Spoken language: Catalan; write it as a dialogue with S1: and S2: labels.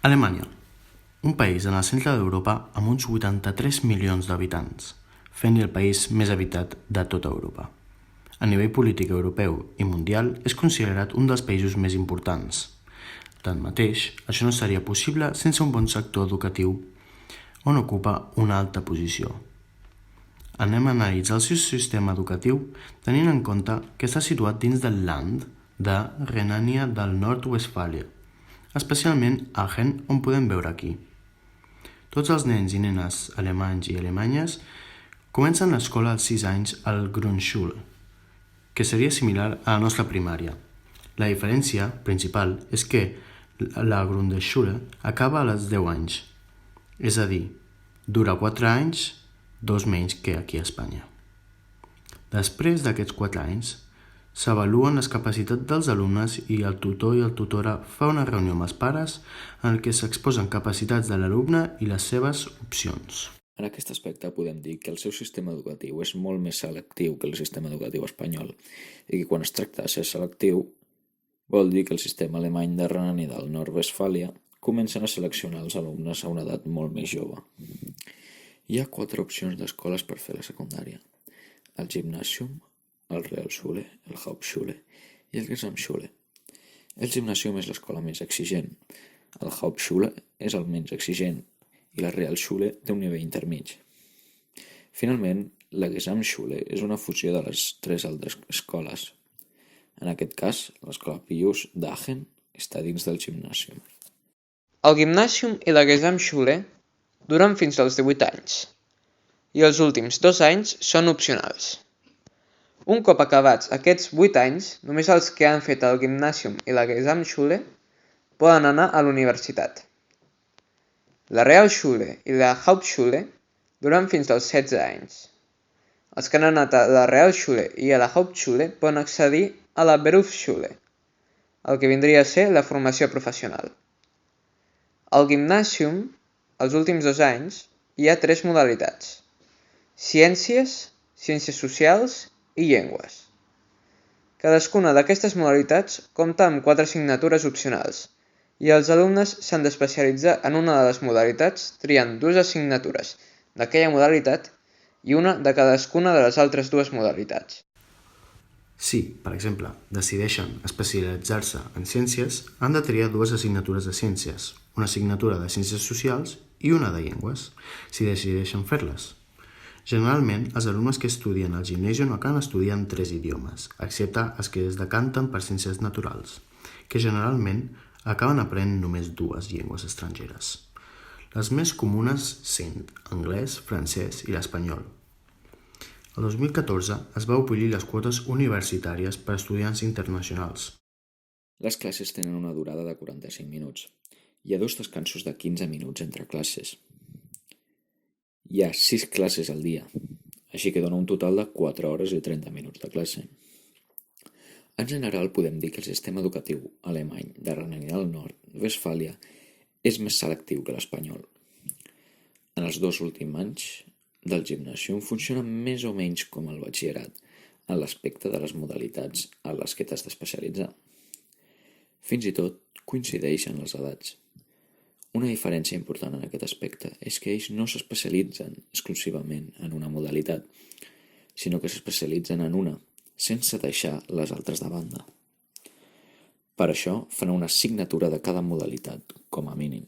S1: Alemanya, un país en el centre d'Europa amb uns 83 milions d'habitants, fent-li el país més habitat de tota Europa. A nivell polític europeu i mundial és considerat un dels països més importants. Tanmateix, això no seria possible sense un bon sector educatiu on ocupa una alta posició. Anem a analitzar el seu sistema educatiu tenint en compte que està situat dins del Land de Renània del Nord-Westfàlia, especialment Aachen, on podem veure aquí. Tots els nens i nenes alemanys i alemanyes comencen l'escola als 6 anys al Grundschule, que seria similar a la nostra primària. La diferència principal és que la Grundschule acaba als 10 anys, és a dir, dura 4 anys, 2 menys que aquí a Espanya. Després d'aquests 4 anys, s'avaluen les capacitats dels alumnes i el tutor i el tutora fa una reunió amb els pares en què s'exposen capacitats de l'alumne i les seves opcions.
S2: En aquest aspecte podem dir que el seu sistema educatiu és molt més selectiu que el sistema educatiu espanyol i que quan es tracta de ser selectiu vol dir que el sistema alemany de Renània del Nord-Westfàlia comencen a seleccionar els alumnes a una edat molt més jove. Hi ha 4 opcions d'escoles per fer la secundària: el Gymnasium, el Realschule, el Hauptschule i el Gesamtschule. El Gymnasium és l'escola més exigent, el Hauptschule és el menys exigent i la Realschule té un nivell intermig. Finalment, la Gesamtschule és una fusió de les 3 altres escoles. En aquest cas, l'escola Pius d'Aachen està dins del Gymnasium.
S3: El Gymnasium i la Gesamtschule duren fins als 18 anys i els últims 2 anys són opcionals. Un cop acabats aquests 8 anys, només els que han fet el Gymnasium i la Gesamtschule poden anar a la universitat. La Realschule i la Hauptschule duren fins als 16 anys. Els que han anat a la Realschule i a la Hauptschule poden accedir a la Berufsschule, el que vindria a ser la formació professional. Al Gymnasium, els últims 2 anys, hi ha 3 modalitats: ciències, ciències socials i llengües. Cadascuna d'aquestes modalitats compta amb 4 assignatures opcionals i els alumnes s'han d'especialitzar en una de les modalitats triant 2 assignatures d'aquella modalitat i una de cadascuna de les altres 2 modalitats.
S1: Si, per exemple, decideixen especialitzar-se en ciències, han de triar 2 assignatures de ciències, una assignatura de ciències socials i una de llengües, si decideixen fer-les. Generalment, els alumnes que estudien al Gymnasium acaben estudiant 3 idiomes, excepte els que es decanten per ciències naturals, que generalment acaben aprenent només 2 llengües estrangeres. Les més comunes sent anglès, francès i l'espanyol. El 2014 es va abolir les quotes universitàries per a estudiants internacionals.
S2: Les classes tenen una durada de 45 minuts. Hi ha 2 descansos de 15 minuts entre classes. Hi ha 6 classes al dia, així que dona un total de 4 hores i 30 minuts de classe. En general podem dir que el sistema educatiu alemany de Renània del Nord-Westfàlia és més selectiu que l'espanyol. En els 2 últims anys del Gymnasium funciona més o menys com el batxillerat en l'aspecte de les modalitats en les que t'has d'especialitzar. Fins i tot coincideixen les edats. Una diferència important en aquest aspecte és que ells no s'especialitzen exclusivament en una modalitat, sinó que s'especialitzen en una, sense deixar les altres de banda. Per això fan una assignatura de cada modalitat, com a mínim.